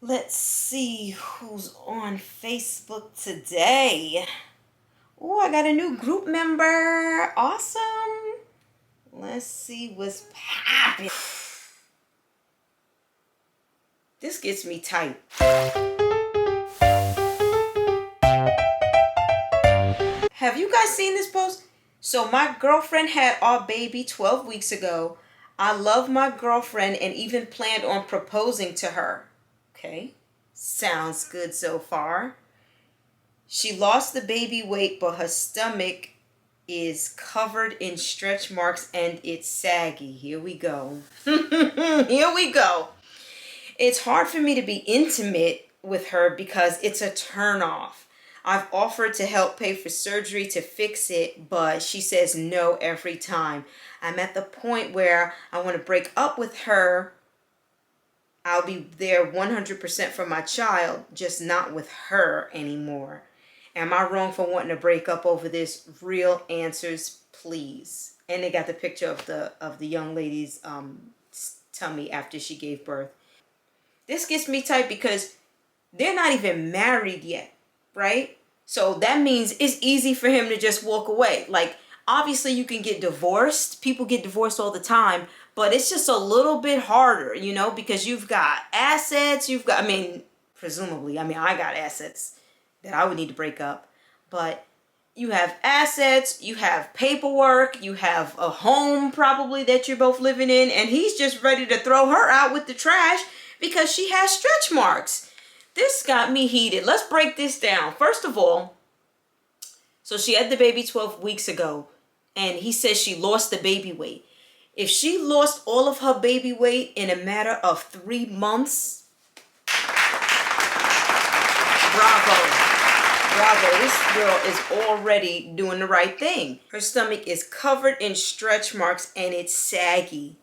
Let's see who's on Facebook today. Oh, I got a new group member. Awesome. Let's see what's poppin'. This gets me tight. Have you guys seen this post? So my girlfriend had our baby 12 weeks ago. I love my girlfriend and even planned on proposing to her. Okay, sounds good so far. She lost the baby weight, but her stomach is covered in stretch marks and it's saggy. Here we go. Here we go. It's hard for me to be intimate with her because it's a turnoff. I've offered to help pay for surgery to fix it, but she says no every time. I'm at the point where I want to break up with her. I'll be there 100% for my child, just not with her anymore. Am I wrong for wanting to break up over this? Real answers, please. And they got the picture of the young lady's tummy after she gave birth. This gets me tight because they're not even married yet, right? So that means it's easy for him to just walk away. Like, obviously you can get divorced. People get divorced all the time, but it's just a little bit harder, you know, because you've got assets, presumably, I got assets that I would need to break up, but you have assets, you have paperwork, you have a home probably that you're both living in, and he's just ready to throw her out with the trash because she has stretch marks. This got me heated. Let's break this down. First of all, so she had the baby 12 weeks ago, and he says she lost the baby weight. If she lost all of her baby weight in a matter of 3 months, bravo, this girl is already doing the right thing. Her stomach is covered in stretch marks and it's saggy.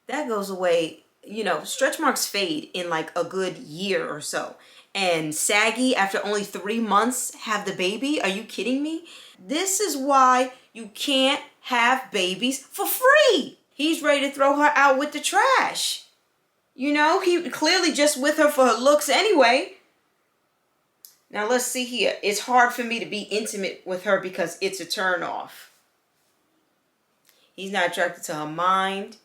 That goes away. You know, stretch marks fade in like a good year or so. And saggy after only 3 months have the baby? Are you kidding me? This is why you can't have babies for free. He's ready to throw her out with the trash. You know, he clearly just with her for her looks anyway. Now let's see here. It's hard for me to be intimate with her because it's a turn off. He's not attracted to her mind.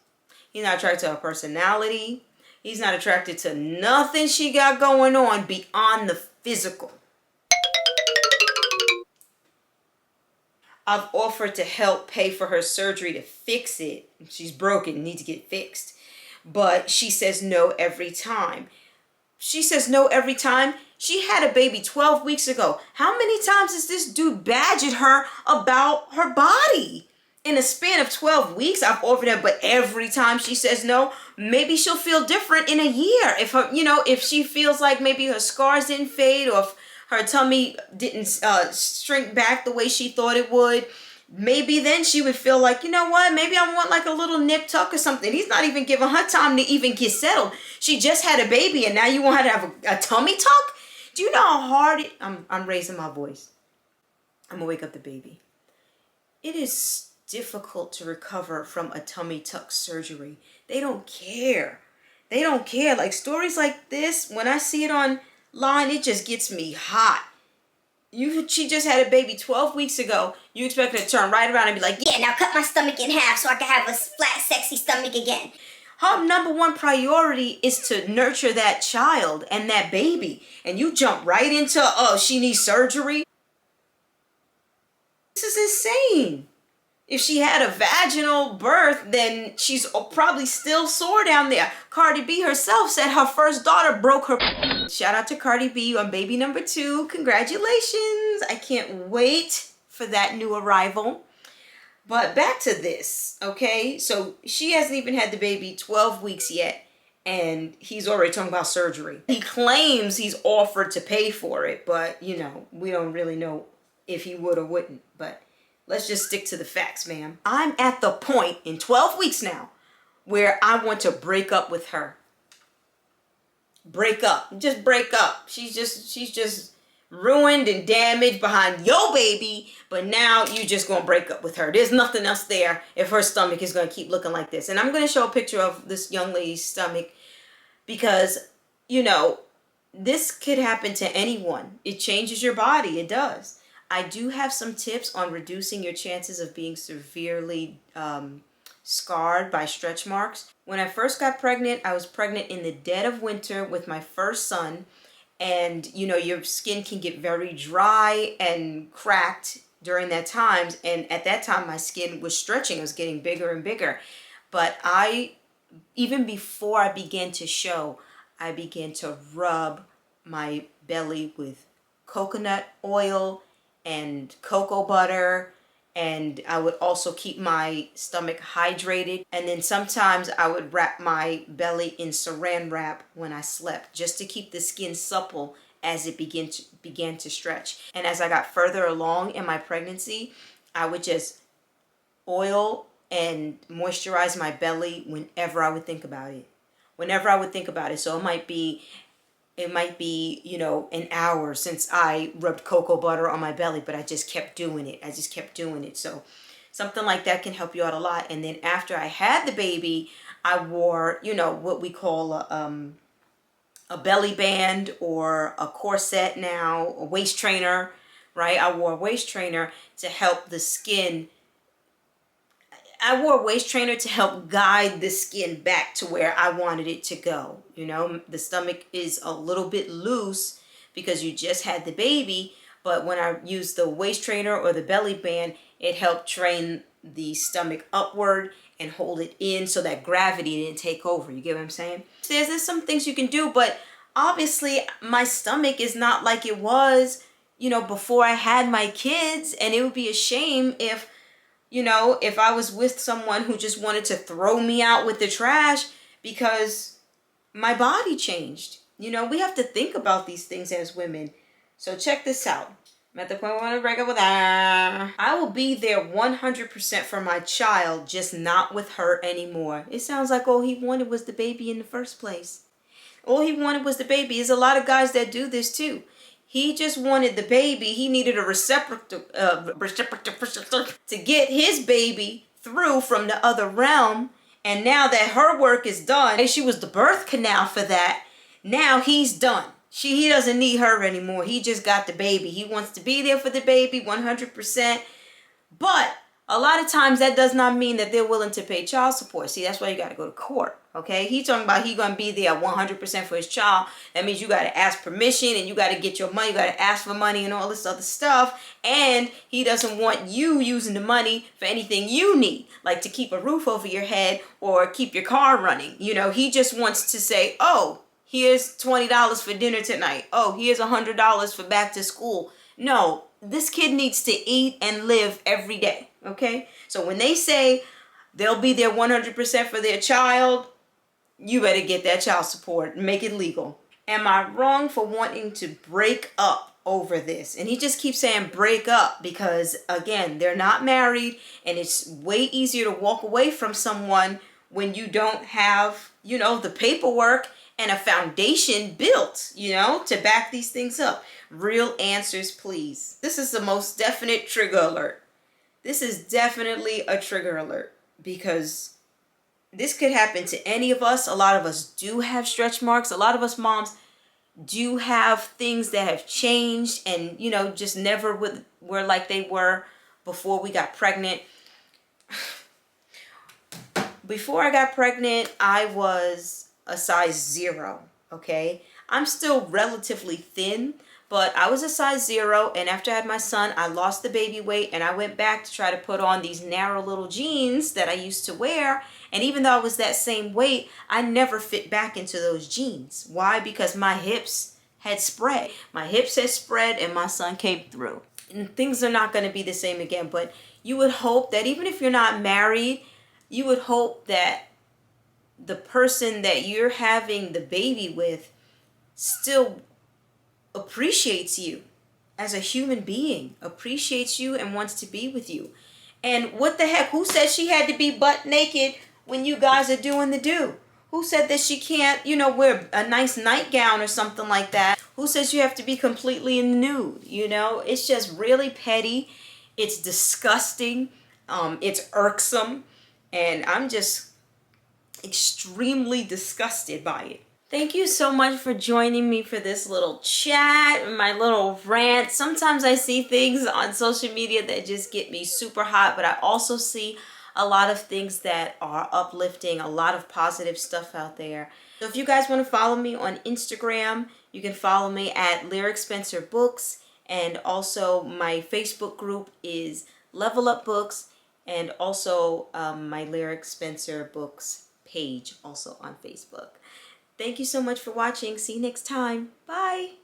He's not attracted to her personality. He's not attracted to nothing she got going on beyond the physical. I've offered to help pay for her surgery to fix it. She's broken, needs to get fixed. But she says no every time. She says no every time. She had a baby 12 weeks ago. How many times has this dude badgered her about her body? In a span of 12 weeks, I've offered her, but every time she says no, maybe she'll feel different in a year. If her, if she feels like maybe her scars didn't fade, or if her tummy didn't shrink back the way she thought it would, maybe then she would feel like, you know what, maybe I want like a little nip tuck or something. He's not even giving her time to even get settled. She just had a baby and now you want her to have a tummy tuck? Do you know how hard I'm raising my voice. I'm gonna wake up the baby. It is difficult to recover from a tummy tuck surgery. They don't care. They don't care. Like stories like this, when I see it online, it just gets me hot. She just had a baby 12 weeks ago. You expect her to turn right around and be like, yeah, now cut my stomach in half so I can have a flat, sexy stomach again. Her number one priority is to nurture that child and that baby. And you jump right into, oh, she needs surgery. This is insane. If she had a vaginal birth, then she's probably still sore down there. Cardi B herself said her first daughter broke her. Shout out to Cardi B on baby number 2. Congratulations. I can't wait for that new arrival. But back to this, okay? So she hasn't even had the baby 12 weeks yet, and he's already talking about surgery. He claims he's offered to pay for it, but, we don't really know if he would or wouldn't. But let's just stick to the facts, ma'am. I'm at the point in 12 weeks now where I want to break up with her. Break up. Just break up. She's just ruined and damaged behind your baby, but now you just gonna break up with her. There's nothing else there if her stomach is gonna keep looking like this. And I'm gonna show a picture of this young lady's stomach. because, you know, this could happen to anyone. It changes your body. It does. I do have some tips on reducing your chances of being severely scarred by stretch marks. When I first got pregnant, I was pregnant in the dead of winter with my first son. And, you know, your skin can get very dry and cracked during that time. And at that time, my skin was stretching. It was getting bigger and bigger. But even before I began to show, I began to rub my belly with coconut oil and cocoa butter, and I would also keep my stomach hydrated. And then sometimes I would wrap my belly in saran wrap when I slept, just to keep the skin supple as it began to stretch. And as I got further along in my pregnancy, I would just oil and moisturize my belly whenever I would think about it. Whenever I would think about it. So it might be, you know, an hour since I rubbed cocoa butter on my belly, but I just kept doing it. So something like that can help you out a lot. And then after I had the baby, I wore, you know, what we call a belly band or a corset now, a waist trainer, right? I wore a waist trainer to help the skin. I wore a waist trainer to help guide the skin back to where I wanted it to go. You know, the stomach is a little bit loose because you just had the baby, but when I used the waist trainer or the belly band, it helped train the stomach upward and hold it in so that gravity didn't take over. You get what I'm saying? There's some things you can do, but obviously my stomach is not like it was, you know, before I had my kids, and it would be a shame if, you know, if I was with someone who just wanted to throw me out with the trash because my body changed. You know, we have to think about these things as women. So check this out. I'm at the point where I want to break up with her. I will be there 100% for my child, just not with her anymore. It sounds like all he wanted was the baby in the first place. All he wanted was the baby. There's a lot of guys that do this too. He just wanted the baby. He needed a receptacle to get his baby through from the other realm. And now that her work is done, she was the birth canal for that. Now he's done. He doesn't need her anymore. He just got the baby. He wants to be there for the baby 100%. But a lot of times that does not mean that they're willing to pay child support. See, that's why you got to go to court. Okay, he talking about he gonna be there 100% for his child. That means you gotta ask permission and you gotta get your money. You gotta ask for money and all this other stuff. And he doesn't want you using the money for anything you need, like to keep a roof over your head or keep your car running. You know, he just wants to say, oh, here's $20 for dinner tonight. Oh, here's $100 for back to school. No, this kid needs to eat and live every day. Okay, so when they say they'll be there 100% for their child, you better get that child support and make it legal. Am I wrong for wanting to break up over this? And he just keeps saying break up because, again, they're not married, and it's way easier to walk away from someone when you don't have, you know, the paperwork and a foundation built, you know, to back these things up. Real answers, please. This is the most definite trigger alert. This is definitely a trigger alert because this could happen to any of us. A lot of us do have stretch marks. A lot of us moms do have things that have changed and, you know, just never were like they were before we got pregnant. Before I got pregnant, I was a size 0, okay? I'm still relatively thin, but I was a size 0, and after I had my son, I lost the baby weight, and I went back to try to put on these narrow little jeans that I used to wear. And even though I was that same weight, I never fit back into those jeans. Why? Because my hips had spread. My hips had spread and my son came through. And things are not going to be the same again. But you would hope that even if you're not married, you would hope that the person that you're having the baby with still appreciates you as a human being, appreciates you and wants to be with you. And what the heck? Who said she had to be butt naked when you guys are doing the do? Who said that she can't, you know, wear a nice nightgown or something like that? Who says you have to be completely in the nude? You know, it's just really petty. It's disgusting. It's irksome. And I'm just extremely disgusted by it. Thank you so much for joining me for this little chat, my little rant. Sometimes I see things on social media that just get me super hot, but I also see a lot of things that are uplifting, a lot of positive stuff out there. So if you guys want to follow me on Instagram, you can follow me at Lyric Spencer Books, and also my Facebook group is Level Up Books, and also my Lyric Spencer Books page also on Facebook. Thank you so much for watching. See you next time. Bye.